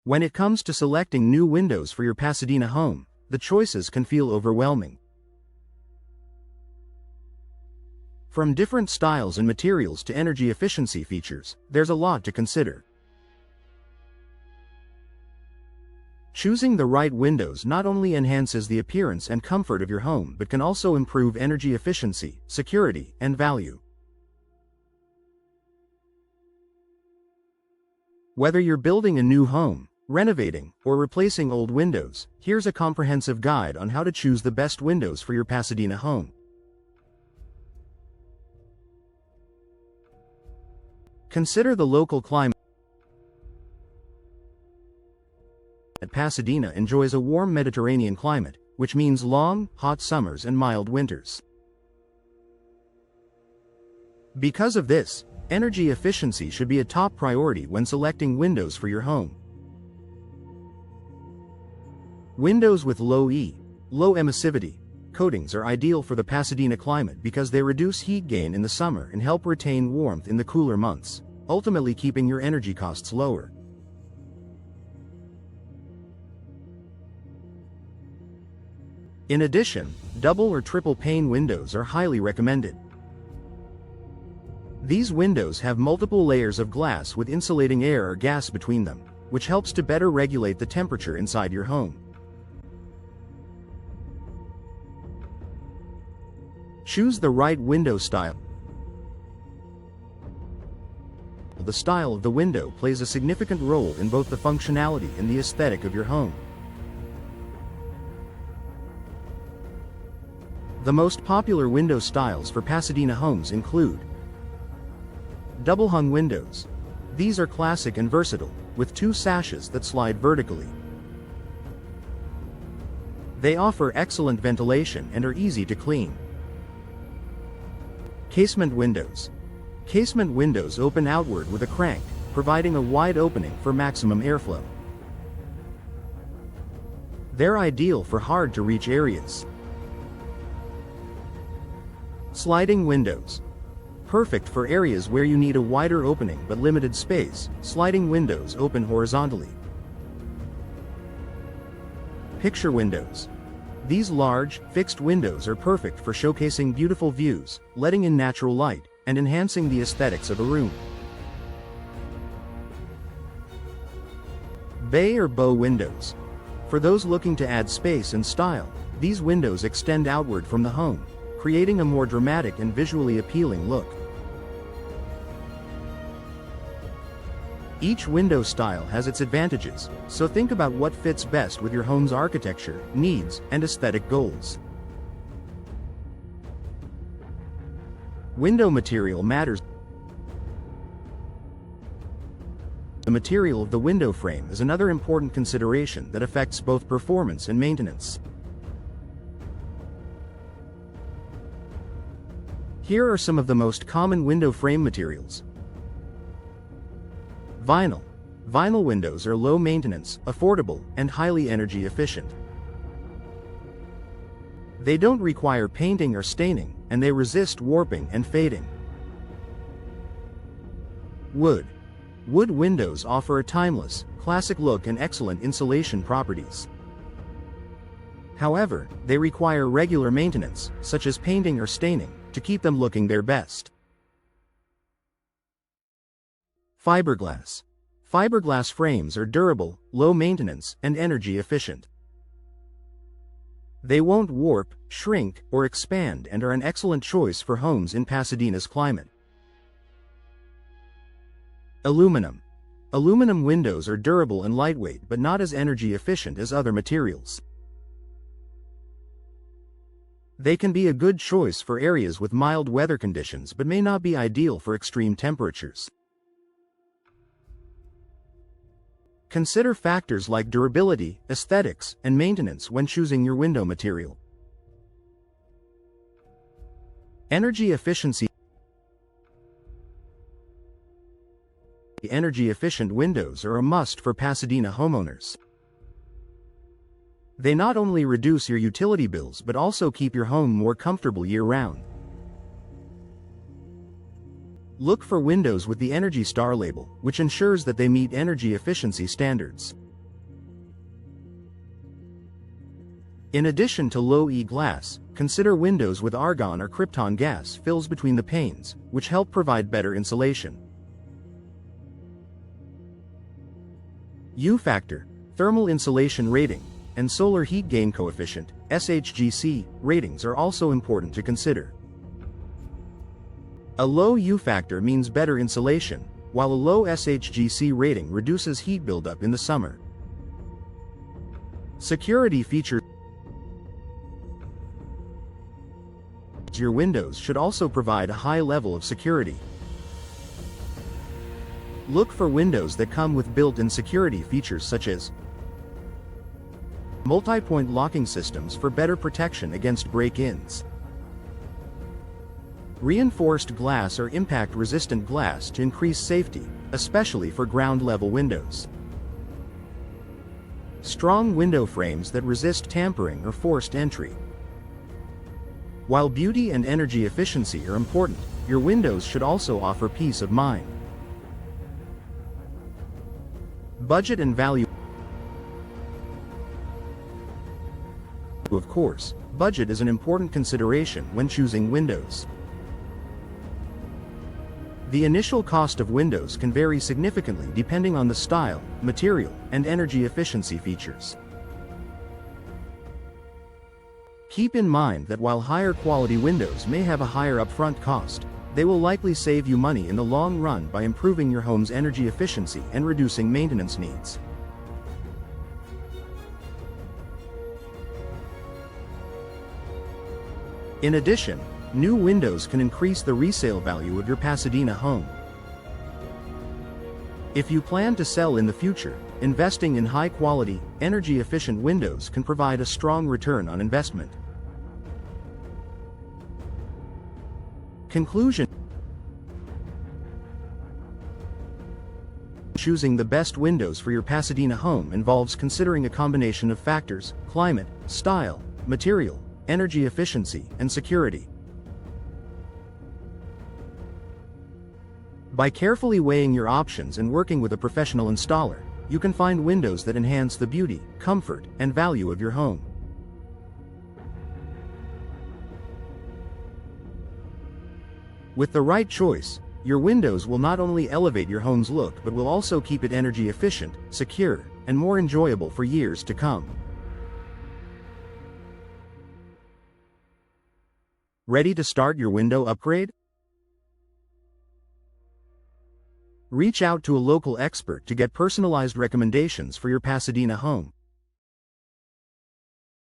When it comes to selecting new windows for your Pasadena home, the choices can feel overwhelming. From different styles and materials to energy efficiency features, there's a lot to consider. Choosing the right windows not only enhances the appearance and comfort of your home but can also improve energy efficiency, security, and value. Whether you're building a new home, renovating, or replacing old windows, here's a comprehensive guide on how to choose the best windows for your Pasadena home. Consider the local climate. Pasadena enjoys a warm Mediterranean climate, which means long, hot summers and mild winters. Because of this, energy efficiency should be a top priority when selecting windows for your home. Windows with low emissivity coatings are ideal for the Pasadena climate because they reduce heat gain in the summer and help retain warmth in the cooler months, ultimately keeping your energy costs lower. In addition, double or triple pane windows are highly recommended. These windows have multiple layers of glass with insulating air or gas between them, which helps to better regulate the temperature inside your home. Choose the right window style. The style of the window plays a significant role in both the functionality and the aesthetic of your home. The most popular window styles for Pasadena homes include double-hung windows. These are classic and versatile, with two sashes that slide vertically. They offer excellent ventilation and are easy to clean. Casement windows. Casement windows open outward with a crank, providing a wide opening for maximum airflow. They're ideal for hard-to-reach areas. Sliding windows. Perfect for areas where you need a wider opening but limited space, sliding windows open horizontally. Picture windows. These large, fixed windows are perfect for showcasing beautiful views, letting in natural light, and enhancing the aesthetics of a room. Bay or bow windows. For those looking to add space and style, these windows extend outward from the home, creating a more dramatic and visually appealing look. Each window style has its advantages, so think about what fits best with your home's architecture, needs, and aesthetic goals. Window material matters. The material of the window frame is another important consideration that affects both performance and maintenance. Here are some of the most common window frame materials. Vinyl. Vinyl windows are low maintenance, affordable, and highly energy efficient. They don't require painting or staining, and they resist warping and fading. Wood. Wood windows offer a timeless, classic look and excellent insulation properties. However, they require regular maintenance, such as painting or staining, to keep them looking their best. Fiberglass. Fiberglass frames are durable, low maintenance, and energy efficient. They won't warp, shrink, or expand and are an excellent choice for homes in Pasadena's climate. Aluminum. Aluminum windows are durable and lightweight but not as energy efficient as other materials. They can be a good choice for areas with mild weather conditions but may not be ideal for extreme temperatures. Consider factors like durability, aesthetics, and maintenance when choosing your window material. Energy efficiency. Energy-efficient windows are a must for Pasadena homeowners. They not only reduce your utility bills but also keep your home more comfortable year-round. Look for windows with the Energy Star label, which ensures that they meet energy efficiency standards. In addition to low E glass, consider windows with argon or krypton gas fills between the panes, which help provide better insulation. U factor, thermal insulation rating, and solar heat gain coefficient, SHGC, ratings are also important to consider. A low U factor means better insulation, while a low SHGC rating reduces heat buildup in the summer. Security features. Your windows should also provide a high level of security. Look for windows that come with built-in security features such as multi-point locking systems for better protection against break-ins, reinforced glass or impact-resistant glass to increase safety, especially for ground-level windows, strong window frames that resist tampering or forced entry. While beauty and energy efficiency are important, your windows should also offer peace of mind. Budget and value. Of course, budget is an important consideration when choosing windows. The initial cost of windows can vary significantly depending on the style, material, and energy efficiency features. Keep in mind that while higher quality windows may have a higher upfront cost, they will likely save you money in the long run by improving your home's energy efficiency and reducing maintenance needs. In addition, new windows can increase the resale value of your Pasadena home. If you plan to sell in the future, investing in high-quality, energy-efficient windows can provide a strong return on investment. Conclusion. Choosing the best windows for your Pasadena home involves considering a combination of factors: climate, style, material, energy efficiency, and security. By carefully weighing your options and working with a professional installer, you can find windows that enhance the beauty, comfort, and value of your home. With the right choice, your windows will not only elevate your home's look but will also keep it energy efficient, secure, and more enjoyable for years to come. Ready to start your window upgrade? Reach out to a local expert to get personalized recommendations for your Pasadena home.